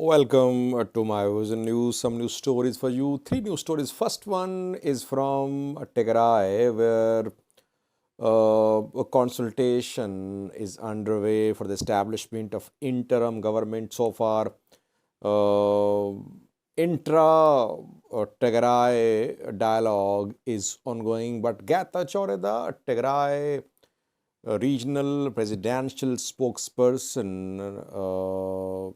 Welcome to my Vision News. Some news stories for you. Three news stories. First one is from Tigray, where a consultation is underway for the establishment of interim government. So far, uh, intra-Tigray dialogue is ongoing, but Gata Choreda, Tigray regional presidential spokesperson,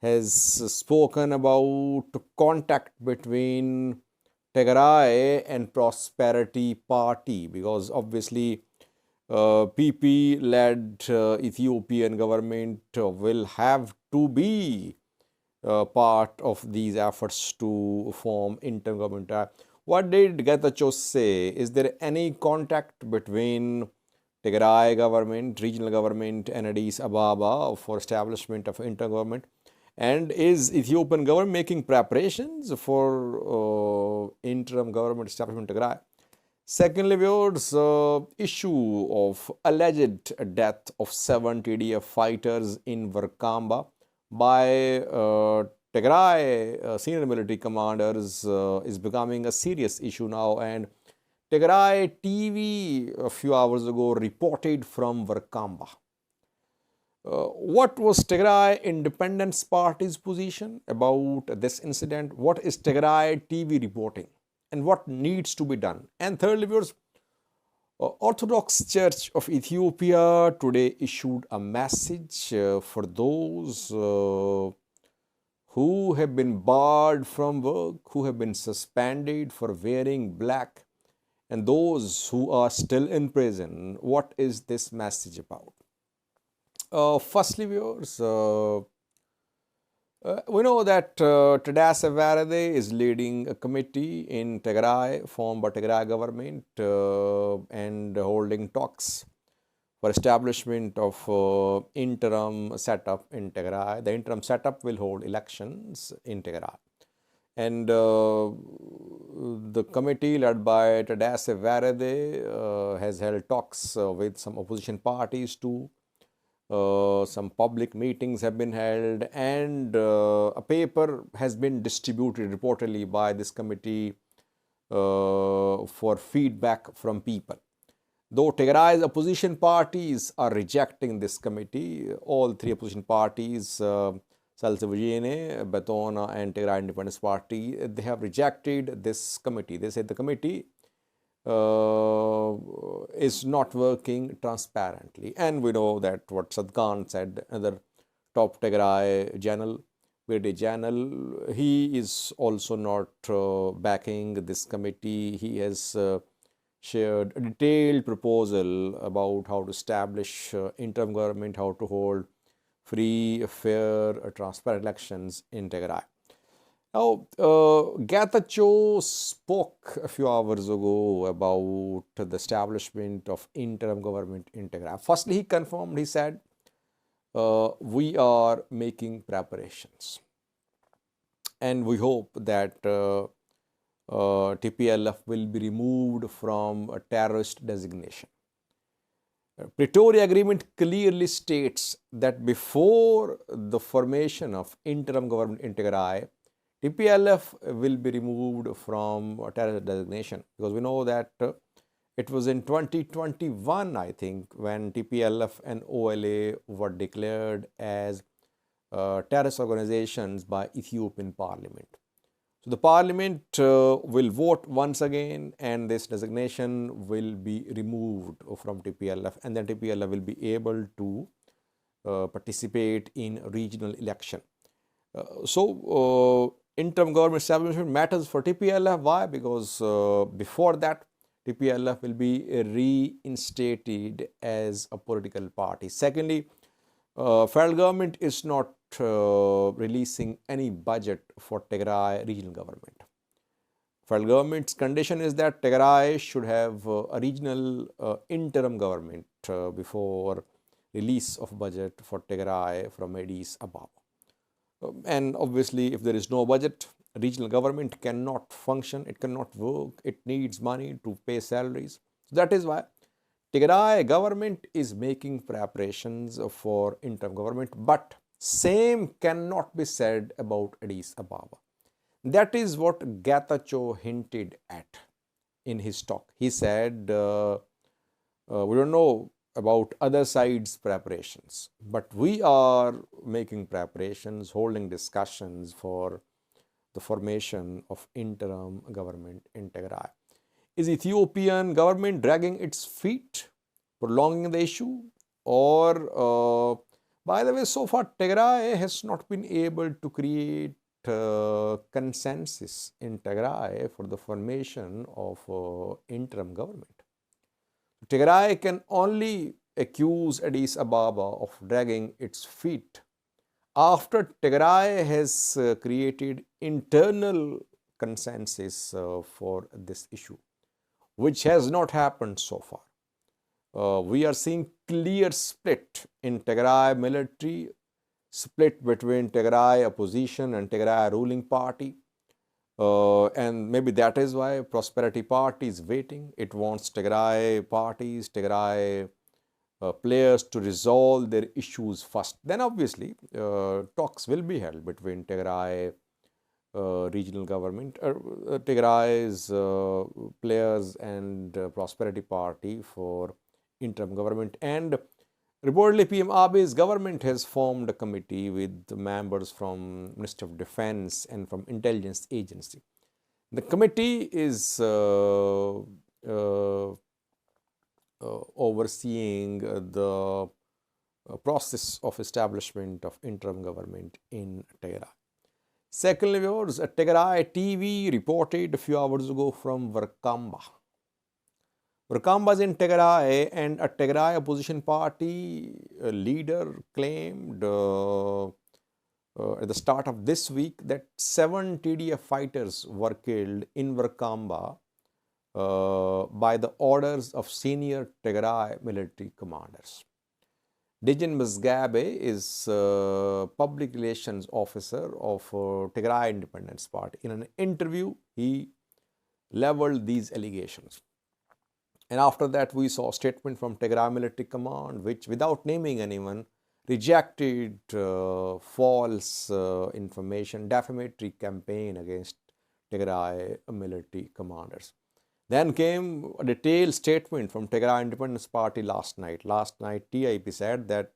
has spoken about contact between Tigray and Prosperity Party, because obviously PP-led Ethiopian government will have to be part of these efforts to form intergovernmental. What did Getachew say? Is there any contact between Tigray government, regional government, and Addis Ababa for establishment of intergovernment? And is Ethiopian government making preparations for interim government establishment in Tigray? Secondly, viewers, issue of alleged death of 7 TDF fighters in Varkamba by Tigray senior military commanders is becoming a serious issue now. And Tigray TV a few hours ago reported from Varkamba. What was Tigray Independence Party's position about this incident? What is Tigray TV reporting? And what needs to be done? And thirdly, viewers, Orthodox Church of Ethiopia today issued a message for those who have been barred from work, who have been suspended for wearing black, and those who are still in prison. What is this message about? Firstly, viewers, we know that TDF is leading a committee in Tigray formed by Tigray government and holding talks for establishment of interim setup in Tigray. The interim setup will hold elections in Tigray. And the committee led by TDF has held talks with some opposition parties too. Some public meetings have been held, and a paper has been distributed reportedly by this committee for feedback from people. Though Tigray's opposition parties are rejecting this committee, all three opposition parties, Salsavijene, Betona, and Tigray Independence Party, they have rejected this committee. They said the committee is not working transparently. And we know that what Sadkan said, another top Tigray general, Brigadier General, he is also not backing this committee. He has shared a detailed proposal about how to establish interim government, how to hold free, fair, transparent elections in Tigray. Now, Getachew spoke a few hours ago about the establishment of interim government in Tigray. Firstly, he confirmed, he said, we are making preparations. And we hope that TPLF will be removed from a terrorist designation. Pretoria Agreement clearly states that before the formation of interim government in Tigray, TPLF will be removed from a terrorist designation, because we know that it was in 2021, I think, when TPLF and OLA were declared as terrorist organizations by Ethiopian parliament. So the parliament will vote once again, and this designation will be removed from TPLF, and then TPLF will be able to participate in regional election. Interim government establishment matters for TPLF. Why? Because before that, TPLF will be reinstated as a political party. Secondly, federal government is not releasing any budget for Tigray regional government. Federal government's condition is that Tigray should have a regional interim government before release of budget for Tigray from Addis Ababa. And obviously, if there is no budget, regional government cannot function, it cannot work, it needs money to pay salaries. So that is why Tigray government is making preparations for interim government, but Same cannot be said about Addis Ababa. That is what Getachew hinted at in his talk. He said, we don't know about other sides' preparations, but we are making preparations, holding discussions for the formation of interim government in Tigray. Is Ethiopian government dragging its feet, prolonging the issue? Or, by the way, so far Tigray has not been able to create consensus in Tigray for the formation of interim government. Tigray can only accuse Addis Ababa of dragging its feet after Tigray has created internal consensus for this issue, which has not happened so far. We are seeing clear split in Tigray military, split between Tigray opposition and Tigray ruling party. And maybe that is why Prosperity Party is waiting. It wants Tigray parties, Tigray players to resolve their issues first. Then obviously talks will be held between Tigray regional government, Tigray's players and Prosperity Party for interim government. And reportedly PM Abiy's government has formed a committee with members from Ministry of Defense and from intelligence agency. The committee is overseeing the process of establishment of interim government in Tigray. Secondly, viewers, Tigray TV reported a few hours ago from Warkamba. Warkamba is in Tigray, and a Tigray opposition party leader claimed at the start of this week that 7 TDF fighters were killed in Warkamba by the orders of senior Tigray military commanders. Dejan Mazgabe is public relations officer of Tigray Independence Party. In an interview, he leveled these allegations. And after that, we saw a statement from Tigray military command, which, without naming anyone, rejected false information, defamatory campaign against Tigray military commanders. Then came a detailed statement from Tigray Independence Party last night. Last night, TIP said that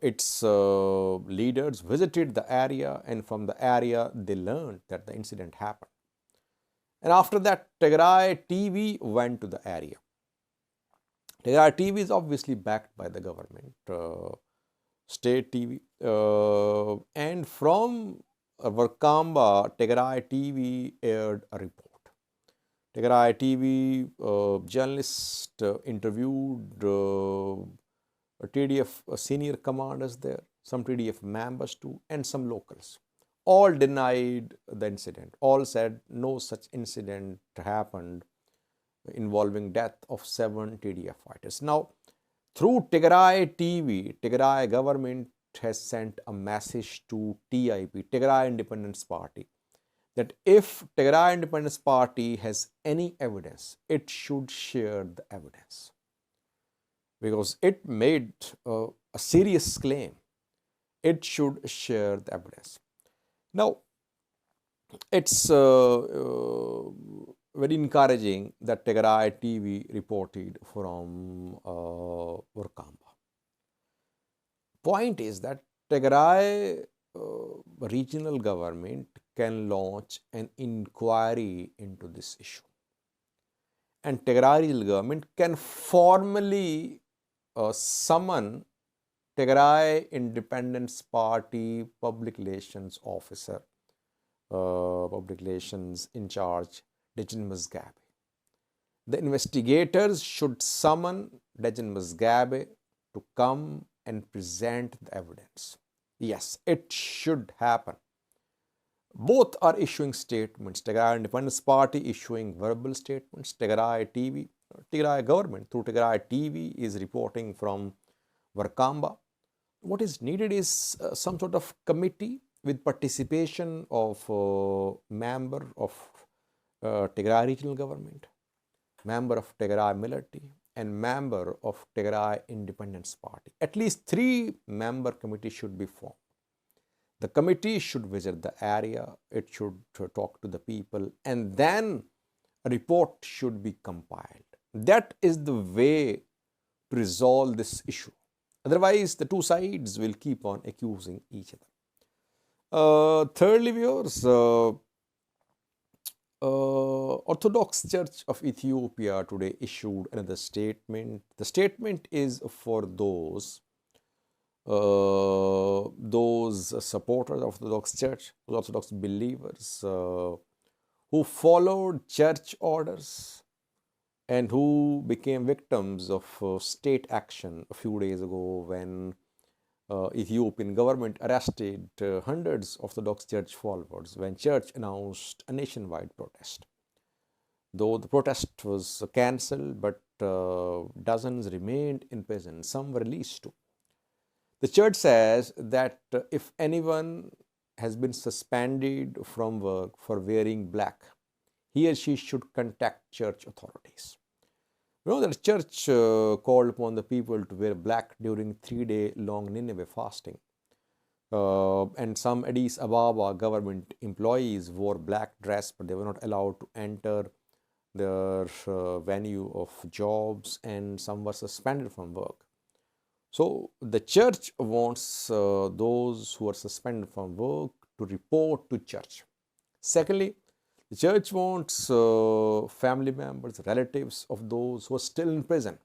its leaders visited the area, and from the area, they learned that the incident happened. And after that, Tigray TV went to the area. Tigray TV is obviously backed by the government, state TV. And from Warkamba, Tigray TV aired a report. Tigray TV journalist interviewed TDF senior commanders there, some TDF members too, and some locals. All denied the incident. All said no such incident happened involving death of 7 TDF fighters. Now, through Tigray TV, Tigray government has sent a message to TIP, Tigray Independence Party, that if Tigray Independence Party has any evidence, it should share the evidence, because it made a serious claim. It should share the evidence. Now, it's very encouraging that Tigray TV reported from Warkamba. Point is that Tigray regional government can launch an inquiry into this issue, and Tigray regional government can formally summon Tigray Independence Party public relations officer, public relations in charge, Dejan Mazgabe. The investigators should summon Dejan Mazgabe to come and present the evidence. Yes, it should happen. Both are issuing statements. Tigray Independence Party issuing verbal statements. Tigray TV, Tigray government through Tigray TV is reporting from Warkamba. What is needed is some sort of committee with participation of member of Tigray regional government, member of Tigray military, and member of Tigray Independence Party. At least 3-member committee should be formed. The committee should visit the area, it should talk to the people, and then a report should be compiled. That is the way to resolve this issue. Otherwise, the two sides will keep on accusing each other. Thirdly, viewers, Orthodox Church of Ethiopia today issued another statement. The statement is for those supporters of Orthodox Church, Orthodox believers who followed church orders and who became victims of state action a few days ago when Ethiopian government arrested hundreds of Orthodox Church followers when church announced a nationwide protest. Though the protest was cancelled, but dozens remained in prison. Some were released too. The church says that if anyone has been suspended from work for wearing black, he or she should contact church authorities. You know that the church called upon the people to wear black during 3-day long Nineveh fasting. And some Addis Ababa government employees wore black dress, but they were not allowed to enter their venue of jobs, and some were suspended from work. So the church wants those who are suspended from work to report to church. Secondly, the church wants family members, relatives of those who are still in prison.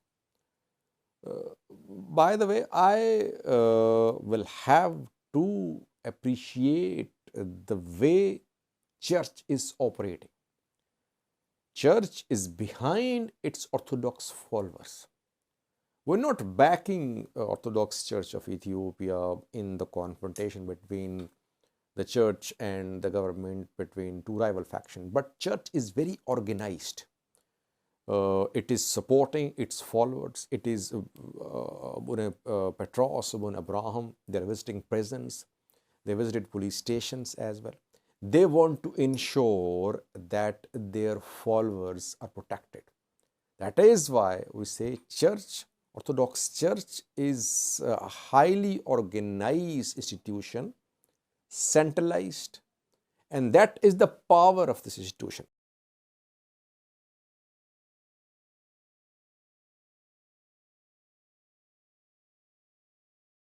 By the way, I will have to appreciate the way church is operating. Church is behind its Orthodox followers. We're not backing Orthodox Church of Ethiopia in the confrontation between the church and the government, between two rival factions. But church is very organized. It is supporting its followers. It is Petros, Abraham, they're visiting prisons. They visited police stations as well. They want to ensure that their followers are protected. That is why we say church, Orthodox Church is a highly organized institution, centralized, and that is the power of this institution.